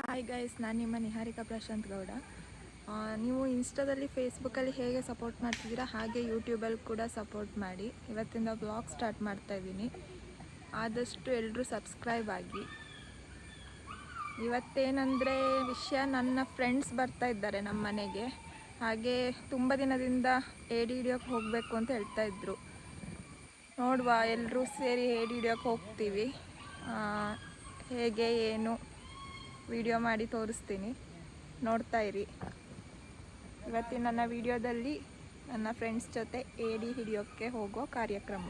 Hi guys, ನಾನು ನಿಮ್ಮ ನಿಹಾರಿಕಾ ಪ್ರಶಾಂತ್ ಗೌಡ. ನೀವು ಇನ್ಸ್ಟಾದಲ್ಲಿ ಫೇಸ್ಬುಕ್ಕಲ್ಲಿ ಹೇಗೆ ಸಪೋರ್ಟ್ ಮಾಡ್ತಿದ್ದೀರಾ ಹಾಗೆ ಯೂಟ್ಯೂಬಲ್ಲಿ ಕೂಡ ಸಪೋರ್ಟ್ ಮಾಡಿ. ಇವತ್ತಿಂದ ಬ್ಲಾಗ್ ಸ್ಟಾರ್ಟ್ ಮಾಡ್ತಾಯಿದ್ದೀನಿ. ಆದಷ್ಟು ಎಲ್ಲರೂ ಸಬ್ಸ್ಕ್ರೈಬ್ ಆಗಿ. ಇವತ್ತೇನೆಂದರೆ ವಿಷಯ, ನನ್ನ ಫ್ರೆಂಡ್ಸ್ ಬರ್ತಾ ಇದ್ದಾರೆ ನಮ್ಮ ಮನೆಗೆ. ಹಾಗೆ ತುಂಬ ದಿನದಿಂದ ಏಡಿ ಹಿಡಿಯೋಕ್ಕೆ ಹೋಗಬೇಕು ಅಂತ ಹೇಳ್ತಾಯಿದ್ರು. ನೋಡುವ, ಎಲ್ಲರೂ ಸೇರಿ ಏಡಿ ಹಿಡಿಯೋಕ್ಕೆ ಹೋಗ್ತೀವಿ. ಹೇಗೆ ಏನು ವಿಡಿಯೋ ಮಾಡಿ ತೋರಿಸ್ತೀನಿ, ನೋಡ್ತಾ ಇರಿ. ಇವತ್ತಿನ ನನ್ನ ವಿಡಿಯೋದಲ್ಲಿ ನನ್ನ ಫ್ರೆಂಡ್ಸ್ ಜೊತೆ ಏಡಿ ಹಿಡಿಯೋಕ್ಕೆ ಹೋಗೋ ಕಾರ್ಯಕ್ರಮ.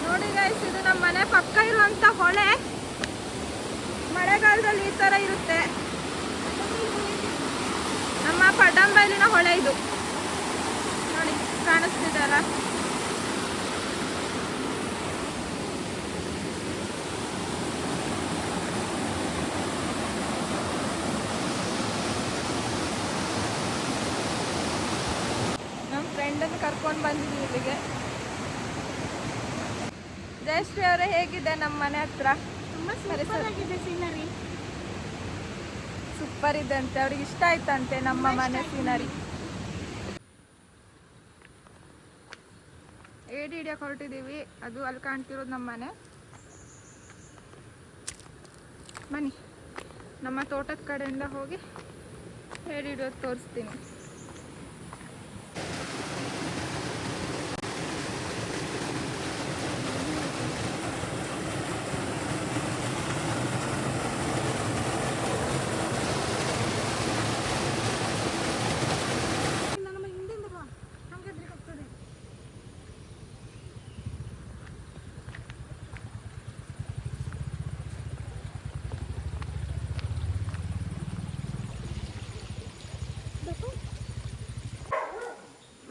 ನೋಡಿ ಗೈಸ್, ಇದು ನಮ್ಮ ಮನೆ ಪಕ್ಕ ಇರುವಂಥ ಹೊಳೆ. ಮಳೆಗಾಲದಲ್ಲಿ ಈ ಥರ ಇರುತ್ತೆ. ನಮ್ಮ ಪಡಂಬೈಲಿನ ಹೊಳೆ ಇದು. ನೋಡಿ, ಕಾಣಿಸ್ತಿದೆ ಅಲ್ಲ? ಫ್ರೆಂಡನ್ನು ಕರ್ಕೊಂಡು ಬಂದಿದ್ದೀವಿ ಇಲ್ಲಿಗೆ. ಜಯಶ್ರೀ ಅವರೇ, ಹೇಗಿದೆ ನಮ್ಮ ಮನೆ ಹತ್ರ? ತುಂಬ ಸೂಪರಾಗಿದೆ ಸೀನರಿ. ಸೂಪರ್ ಇದೆ ಅಂತೆ, ಅವ್ರಿಗೆ ಇಷ್ಟ ಆಯ್ತಂತೆ ನಮ್ಮ ಮನೆ ಸೀನರಿ. ಏಡಿ ಹಿಡಿಯೋಕೆ ಹೊರಟಿದ್ದೀವಿ. ಅದು ಅಲ್ಲಿ ಕಾಣ್ತಿರೋದು ನಮ್ಮ ಮನೆ. ಬನ್ನಿ, ನಮ್ಮ ತೋಟದ ಕಡೆಯಿಂದ ಹೋಗಿ ಏಡಿ ಹಿಡಿಯೋದು ತೋರಿಸ್ತೀನಿ.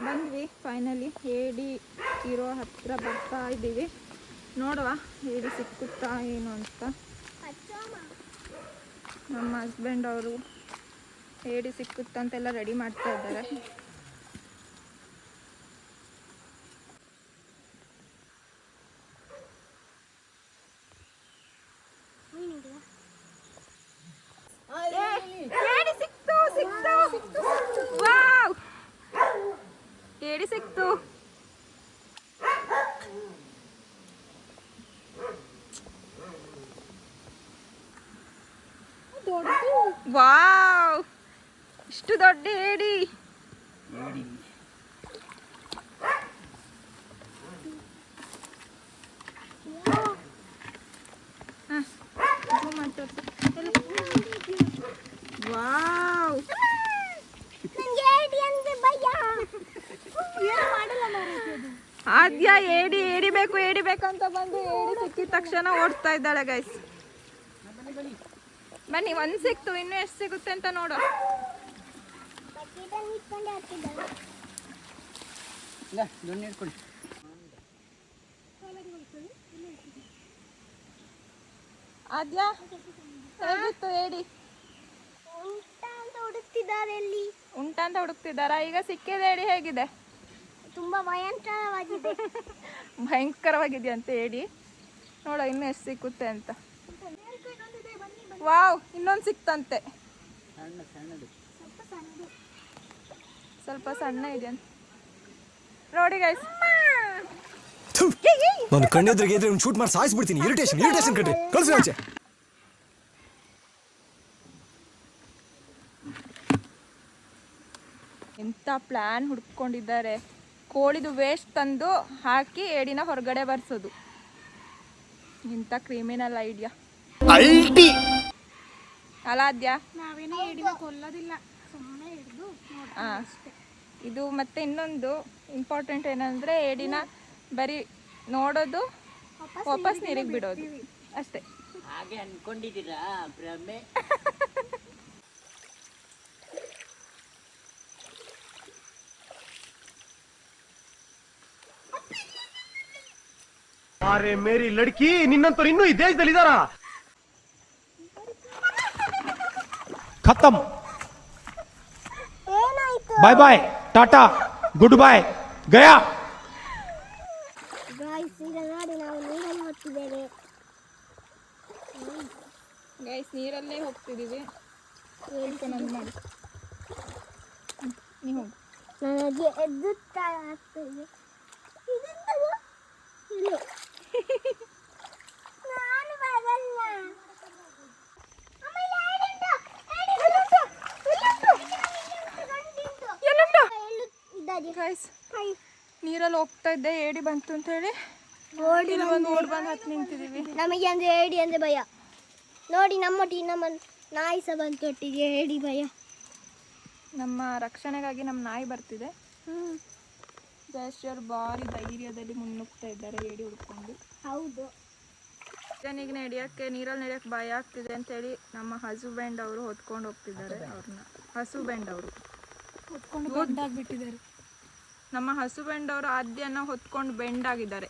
ಬಂದ್ವಿ ಫೈನಲಿ. ಏಡಿ ಇರೋ ಹತ್ರ ಬರ್ತಾ ಇದ್ದೀವಿ. ನೋಡುವ ಏಡಿ ಸಿಕ್ಕುತ್ತಾ ಏನು ಅಂತ. ನಮ್ಮ ಹಸ್ಬೆಂಡ್ ಅವರು ಏಡಿ ಸಿಕ್ಕುತ್ತಾ ಅಂತೆಲ್ಲ ರೆಡಿ ಮಾಡ್ತಾ ಇದ್ದಾರೆ. ಏಡಿ ಸಿಕ್ತು, ಸಿಕ್ತು. ವಾವ್, ಏಡಿ ಸಿಕ್ತು. ವಾವ್, ಇಷ್ಟು ದೊಡ್ಡ ಏಡಿ. ವಾವ್, ಆದ್ಯ ಏಡಿ ಬೇಕಂತ ಬಂದು ಏಡಿ ಸಿಕ್ಕಿದ ತಕ್ಷಣ ಓಡ್ತಾ ಇದ್ದಾಳೆ ಗೈಸ್. ಬನ್ನಿ, ಒಂದು ಸಿಕ್ತು, ಇನ್ನೂ ಎಷ್ಟು ಸಿಗುತ್ತೆ ಅಂತ ನೋಡು. ಆದ್ಯ, ಹೇಗಿತ್ತು ಏಡಿ? ಉಂಟಾ ಅಂತ ಹುಡುಕ್ತಿದ್ದಾರಾ? ಈಗ ಸಿಕ್ಕಿದ ಏಡಿ ಹೇಗಿದೆ? ತುಂಬಾ ಭಯಂಕರವಾಗಿದೆ. ಭಯಂಕರವಾಗಿದೆಯಂತೆ ಏಡಿ. ನೋಡ ಇನ್ನು ಎಷ್ಟು ಸಿಕ್ಕುತ್ತೆ ಅಂತ. ವಾವ್, ಇನ್ನೊಂದು ಸಿಕ್ತಂತೆ. ಸ್ವಲ್ಪ ಸಣ್ಣ ಇದೆ ಅಂತ ನೋಡಿ ಗೈಸ್. ನಾನು ಕಣ್ಣೆದ್ರಿಗೆ ಇದ್ರೆ ಒಂದು ಶೂಟ್ ಮಾಡಿ ಸಾಯಿಸ್ಬಿಡ್ತೀನಿ. ಇರಿಟೇಷನ್ ಕಟ್ರಿ, ಕಳ್ಸಿ ಆಚೆ. ಎಂಥ ಪ್ಲಾನ್ ಹುಡ್ಕೊಂಡಿದ್ದಾರೆ. ಕೋಳಿದು ವೇಸ್ಟ್ ತಂದು ಹಾಕಿ ಏಡಿನ ಹೊರಗಡೆ ಬರ್ಸೋದು. ಇಂಥ ಕ್ರಿಮಿನಲ್ ಐಡಿಯಾ ಅಲಾದ್ಯ. ನಾವೇನು ಏಡಿನ ಕೊಲ್ಲೋದಿಲ್ಲ, ಸುಮ್ಮನೆ ಹಿಡಿದು ಅಷ್ಟೇ. ಇದು ಮತ್ತೆ ಇನ್ನೊಂದು ಇಂಪಾರ್ಟೆಂಟ್ ಏನಂದರೆ, ಏಡಿನ ಬರೀ ನೋಡೋದು, ವಾಪಸ್ ನೀರಿಗೆ ಬಿಡೋದು ಅಷ್ಟೇ. ಹಾಗೆ ಅನ್ಕೊಂಡಿದ್ದೀರಾ ಭ್ರಮೆ? ಅರೆ ಮೇರಿ ಲಡ್ಕಿ, ನಿನ್ನಂತವ್ರು ಇನ್ನೂ ಈ ದೇಶದಲ್ಲಿ ಇದ್ದಾರಾ? ಖತಮ್. ಬಾಯ್ ಬಾಯ್, ಟಾಟಾ, ಗುಡ್ ಬಾಯ್, ಗಯಾ. ಗಾಯ್ಸ್, ಈಗ ನೋಡಿ ನಾವು ನೀರಲ್ಲಿ ಹೋಗ್ತಿದ್ದೇವೆ. ಗೈಸ್ ನೀರಲ್ಲೇ ಹೋಗ್ತಿದ್ದೀವಿ. ಹೇಳ್ಕೊಂಡ್ ಮಾಡಿ ನೀ ಹೋಗು. ನನಗೆ ಎದ್ದು ಆಗ್ತದೆ. ನಾನು ಬರಲ್ಲ. ಗೈಸ್ ನೀರಲ್ಲಿ ಹೋಗ್ತಾ ಇದ್ದೆ, ಏಡಿ ಬಂತು ಅಂತ ಹೇಳಿ ಓಡ್ ಬಂದು ಹತ್ತು ನಿಂತಿದ್ದೀವಿ. ನಮಗೆ ಅಂದ್ರೆ ಏಡಿ ಅಂದ್ರೆ ಭಯ. ನೋಡಿ ನಮ್ಮೊಟ್ಟಿಗೆ ನಮ್ಮ ನಾಯಿ ಸಹ ಬಂತು ಒಟ್ಟಿಗೆ ಏಡಿ ಭಯ. ನಮ್ಮ ರಕ್ಷಣೆಗಾಗಿ ನಮ್ಮ ನಾಯಿ ಬರ್ತಿದೆ. ಜಯಶ್ರೀ ಅವರು ಭಾರಿ ಧೈರ್ಯದಲ್ಲಿ ಮುನ್ನುಗ್ತಾ ಇದ್ದಾರೆ ಏಡಿ ಹುಡ್ಕೊಂಡು. ಹೌದು. ಜನರಿಗೆ ನಡೆಯೋಕ್ಕೆ ನೀರಲ್ಲಿ ನಡೆಯೋಕ್ಕೆ ಭಯ ಆಗ್ತಿದೆ ಅಂತೇಳಿ ನಮ್ಮ ಹಸ್ಬೆಂಡ್ ಅವರು ಹೊತ್ಕೊಂಡು ಹೋಗ್ತಿದ್ದಾರೆ ಅವ್ರನ್ನ. ಹಸ್ಬೆಂಡ್ ಅವರು ಹೊತ್ಕೊಂಡು ಬೆಂಡಾಗಿಬಿಟ್ಟಿದ್ದಾರೆ. ನಮ್ಮ ಹಸ್ಬೆಂಡ್ ಅವರು ಆದ್ಯನ ಹೊತ್ಕೊಂಡು ಬೆಂಡಾಗಿದ್ದಾರೆ.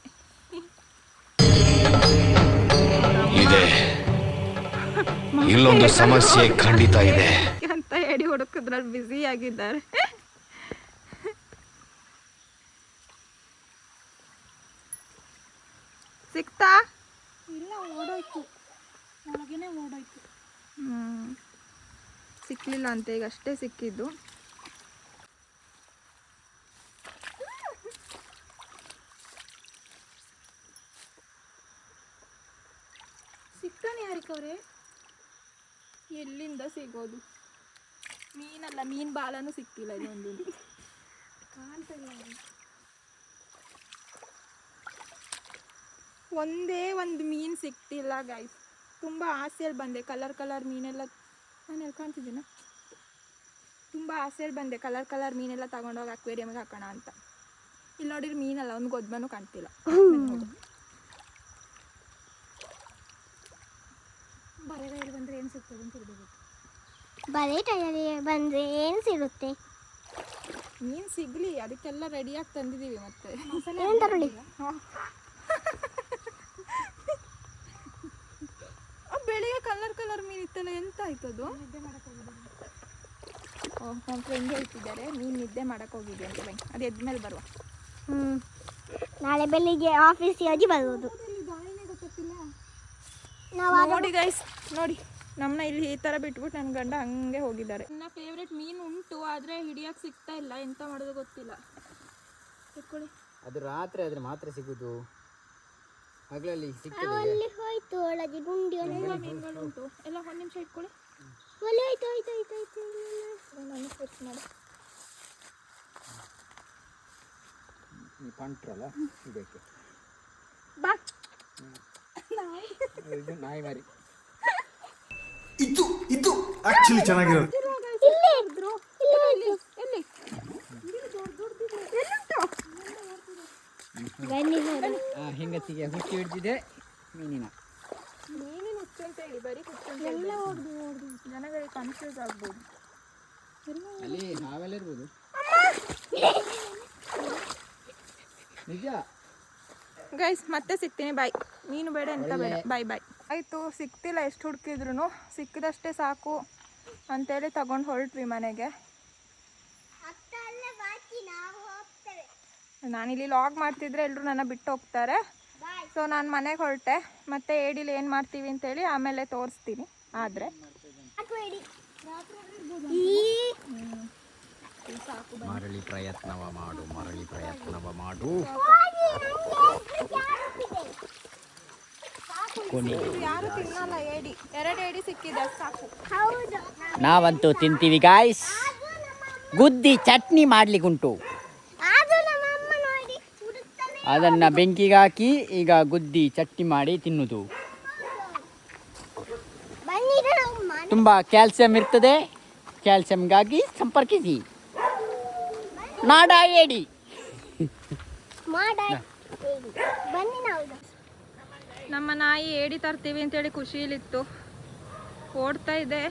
ಇದೆ ಇಲ್ಲೊಂದು ಸಮಸ್ಯೆ ಖಂಡಿತ ಇದೆ ಅಂತ ಹೇಳಿ ಹುಡುಕಿದ್ರಲ್ಲಿ ಬ್ಯುಸಿ ಆಗಿದ್ದಾರೆ. ಸಿಕ್ತಾ? ಇಲ್ಲ, ಓಡೋಯ್ತು. ಒಳಗೇನೆ ಓಡೋಯ್ತು. ಸಿಕ್ಲಿಲ್ಲ ಅಂತ ಈಗ ಅಷ್ಟೇ ಸಿಕ್ಕಿದ್ದು. ಸಿಗ್ತಾನೆ ಯಾರಿಕವ್ರೆ? ಎಲ್ಲಿಂದ ಸಿಗೋದು? ಮೀನಲ್ಲ, ಮೀನ್ ಬಾಲನೂ ಸಿಕ್ಕಿಲ್ಲ ಇನ್ನೊಂದು. ಒಂದೇ ಒಂದು ಮೀನು ಸಿಕ್ತಿಲ್ಲ ಗೈಸ್. ತುಂಬ ಆಸೆಯಲ್ಲಿ ಬಂದೆ, ಕಲರ್ ಮೀನೆಲ್ಲ ನಾನು ಎಲ್ಲಿ ಕಾಣ್ತಿದ್ದೀನ, ತುಂಬ ಆಸೆಯಲ್ಲಿ ಬಂದೆ ಕಲರ್ ಮೀನೆಲ್ಲ ತಗೊಂಡೋಗಿ ಅಕ್ವೇರಿಯಮ್ಗೆ ಹಾಕೋಣ ಅಂತ. ಇಲ್ಲಿ ನೋಡಿದ್ರೆ ಮೀನಲ್ಲ, ಒಂದು ಗೊದ್ಮನೂ ಕಾಣ್ತಿಲ್ಲ. ಬರೆ ಟೈರ್ ಬಂದರೆ ಏನು ಸಿಗ್ತದೆ ಅಂತ ಹೇಳ್ಬೇಕು. ಬರೆ ಟೈರ್ ಬಂದರೆ ಏನು ಸಿಗುತ್ತೆ? ಮೀನು ಸಿಗಲಿ, ಅದಕ್ಕೆಲ್ಲ ರೆಡಿಯಾಗಿ ತಂದಿದ್ದೀವಿ. ಮತ್ತೆ ಏನು ತಗೊಳ್ಳಿ? ಬೆಳಿಗ್ಗೆ ಕಲರ್ ಮೀನು ಇತ್ತಲ್ಲ, ಎಂತ ಆಯ್ತದು? ಓಹ್, ನಮ್ಮ ಫ್ರೆಂಡ್ ಹೇಳ್ತಿದ್ದಾರೆ ನೀನು ನಿದ್ದೆ ಮಾಡಕ್ಕೆ ಹೋಗಿದ್ದೆ ಅಂತ. ಬೈ, ಅದು ಎದ್ಮೇಲೆ ಬರುವ. ನಾಳೆ ಬೆಳಿಗ್ಗೆ ಆಫೀಸಿಗೆ ಅಜ್ಜಿ ಬರ್ಬೋದು. ನೋಡಿ ಗೈಸ್, ನೋಡಿ ನಮ್ಮನ್ನ ಇಲ್ಲಿ ಈ ಥರ ಬಿಟ್ಬಿಟ್ಟು ನನ್ನ ಗಂಡ ಹಂಗೆ ಹೋಗಿದ್ದಾರೆ. ನನ್ನ ಫೇವ್ರೆಟ್ ಮೀನು ಉಂಟು, ಆದರೆ ಹಿಡಿಯೋಕ್ಕೆ ಸಿಗ್ತಾ ಇಲ್ಲ. ಎಂತ ಮಾಡೋದು ಗೊತ್ತಿಲ್ಲ. ಇಟ್ಕೊಳ್ಳಿ. ಅದು ರಾತ್ರಿ ಆದರೆ ಮಾತ್ರ ಸಿಗೋದು, ಹಗಲಲ್ಲಿ ಸಿಗ್ತದೆ. ಅಲ್ಲಿ ಹೋಯ್ತು ಒಳಗೆ ಗುಂಡಿ ಎಲ್ಲ ಮೀನುಗಳು ಉಂಟು. ಎಲ್ಲ ಒಂದು ನಿಮಿಷ ಇಟ್ಕೊಳ್ಳಿ. ಒಲೆ ಆಯ್ತು. ನಾನು ಫಿಕ್ಸ್ ಮಾಡಿ ನೀವು ಕಾಣ್ತಿರಲ್ಲ ಇದಕ್ಕೆ ಬಾ. ಇದು ನಾಯಿ ಮರಿ. ಇದು ಆಕ್ಚುಲಿ ಚೆನ್ನಾಗಿರೋದು. ಎಲ್ಲಿ ಹೆಂಗತ್ತಿಗೆ ಹುಚ್ಚಿ ಹಿಡ್ದಿದೆ ಮೀನಿನ ಹುಚ್ಚು ಅಂತ ಹೇಳಿ ಬರೀ ಹುಚ್ಚು ಅಂತ ಎಲ್ಲ ಜನಗಳಿಗೆ ಕನ್ಫ್ಯೂಸ್ ಆಗ್ಬೋದು. ಅಲ್ಲಿ ಹಾವೆಲ್ಲ ಇರ್ಬೋದು. ನಿಜ ಗೈಸ್, ಮತ್ತೆ ಸಿಗ್ತೀನಿ. ಬಾಯ್. ಮೀನು ಬೇಡ, ಎಂತ ಬೇಡ. ಬಾಯ್. ಆಯಿತು, ಸಿಕ್ತಿಲ್ಲ. ಎಷ್ಟು ಹುಡುಕಿದ್ರು ಸಿಕ್ಕಿದಷ್ಟೇ ಸಾಕು ಅಂತೇಳಿ ತಗೊಂಡು ಹೊರಟ್ವಿ ಮನೆಗೆ. ನಾನಿಲ್ಲಿ ಲಾಗ್ ಮಾಡ್ತಿದ್ರೆ ಎಲ್ಲರೂ ನನ್ನ ಬಿಟ್ಟು ಹೋಗ್ತಾರೆ. ಸೊ ನಾನು ಮನೆಗೆ ಹೊರಟೆ. ಮತ್ತೆ ಏಡಿಲಿ ಏನು ಮಾಡ್ತೀವಿ ಅಂತೇಳಿ ಆಮೇಲೆ ತೋರಿಸ್ತೀನಿ. ಆದರೆ ಮರಳಿ ಪ್ರಯತ್ನವ ಮಾಡು. ಯಾರು ತಿನ್ನಲ್ಲ ಏಡಿ. 2 ಏಡಿ ಸಿಕ್ಕಿದೆ, ಸಾಕು. ನಾವಂತೂ ತಿಂತೀವಿ ಗಾಯ್ಸ್. ಗುದ್ದಿ ಚಟ್ನಿ ಮಾಡ್ಲಿಕ್ಕುಂಟು. ಅದನ್ನ ಬೆಂಕಿಗೆ ಹಾಕಿ ಈಗ ಗುದ್ದಿ ಚಟ್ನಿ ಮಾಡಿ ತಿನ್ನುವುದು. ತುಂಬಾ ಕ್ಯಾಲ್ಸಿಯಂ ಇರ್ತದೆ. ಕ್ಯಾಲ್ಸಿಯಂಗಾಗಿ ಸಂಪರ್ಕಿಸಿ ನಾಡ ಏಡಿ. ನಮ್ಮ ನಾಯಿ ಏಡಿ ತರ್ತೀವಿ ಅಂತೇಳಿ ಖುಷಿಲಿತ್ತು, ಓಡ್ತಾ ಇದೆ.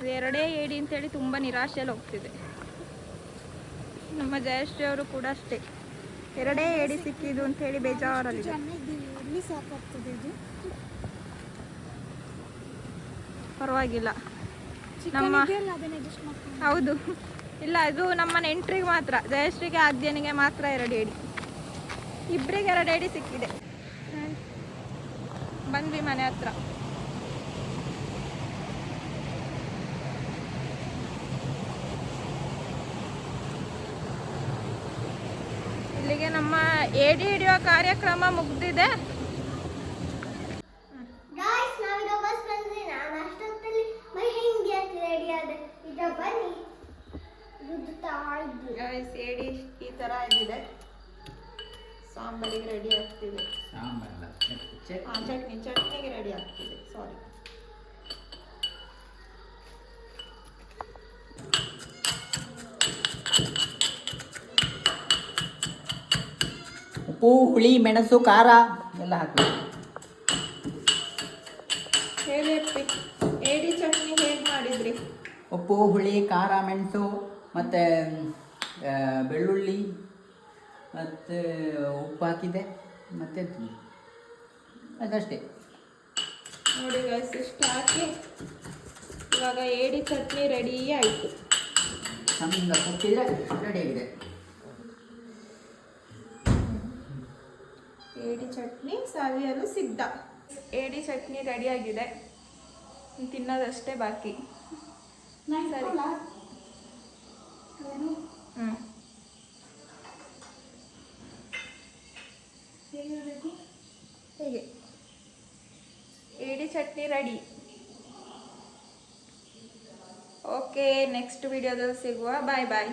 2 ಏಡಿ ಅಂತೇಳಿ ತುಂಬ ನಿರಾಶೆಯಲ್ಲಿ ಹೋಗ್ತಿದೆ. ನಮ್ಮ ಜಯಶ್ರೀ ಅವರು ಕೂಡ ಅಷ್ಟೇ, 2 ಏಡಿ ಸಿಕ್ಕಿದ್ದು ಅಂತೇಳಿ ಬೇಜಾರಲ್ಲಿದೆ. ಪರವಾಗಿಲ್ಲ. ನಮ್ಮ ಹೌದು, ಇಲ್ಲ ಅದು ನಮ್ಮ ನೆಂಟ್ರಿಗೆ ಮಾತ್ರ, ಜಯಶ್ರೀಗೆ ಆದ್ಯನಿಗೆ ಮಾತ್ರ 2 ಏಡಿ. ಇಬ್ಬರಿಗೆ 2 ಏಡಿ ಸಿಕ್ಕಿದೆ. ಬಂದ್ವಿ ಮನೆ ಹತ್ರ. ಏಡಿ ಹಿಡಿಯೋ ಕಾರ್ಯಕ್ರಮ ಮುಗ್ದಿದೆ. ಗಾಯ್ಸ್ ನಾವೀಗ ಬಸ್ ಬಂದ್ರೆ ನಾನು ಅಷ್ಟೊತ್ತಲ್ಲಿ ಮೆಹಂದಿ ಅಂತ ರೆಡಿ ಆದೆ. ಈಗ ಬನ್ನಿ ರುದ್ದುತ್ತಾ ಇದ್ವಿ. ಗೈಸ್ ಏಡಿ ಈ ಥರ ಆಗಿದೆ. ಸಾಂಬಾರಿಗೆ ರೆಡಿ ಆಗ್ತಿದೆ. ಚಟ್ನಿಗೆ ರೆಡಿ ಆಗ್ತಿದೆ. ಸಾರಿ. ಉಪ್ಪು ಹುಳಿ ಮೆಣಸು ಖಾರ ಎಲ್ಲ ಹಾಕಬೇಕು. ಹೇಳಿ ಏಡಿ ಚಟ್ನಿ ಹೇಗೆ ಮಾಡಿದ್ರಿ? ಉಪ್ಪು ಹುಳಿ ಖಾರ ಮೆಣಸು ಮತ್ತು ಬೆಳ್ಳುಳ್ಳಿ ಮತ್ತು ಉಪ್ಪು ಹಾಕಿದೆ ಮತ್ತು ಅದಷ್ಟೇ. ನೋಡಿ ಗೈಸ್ ಇಷ್ಟು ಹಾಕಿ ಇವಾಗ ಏಡಿ ಚಟ್ನಿ ರೆಡಿ ಆಯಿತು. ನಮ್ಗೆ ಕೊಟ್ಟಿದ್ರೆ ರೆಡಿಯಾಗಿದೆ. ಏಡಿ ಚಟ್ನಿ ಸವಿಯಲು ಸಿದ್ಧ. ಏಡಿ ಚಟ್ನಿ ರೆಡಿಯಾಗಿದೆ, ತಿನ್ನೋದಷ್ಟೇ ಬಾಕಿ. ಸರಿ. ಹೇಗೆ ಏಡಿ ಚಟ್ನಿ ರೆಡಿ. ಓಕೆ, ನೆಕ್ಸ್ಟ್ ವಿಡಿಯೋದಲ್ಲಿ ಸಿಗುವ. ಬಾಯ್ ಬಾಯ್.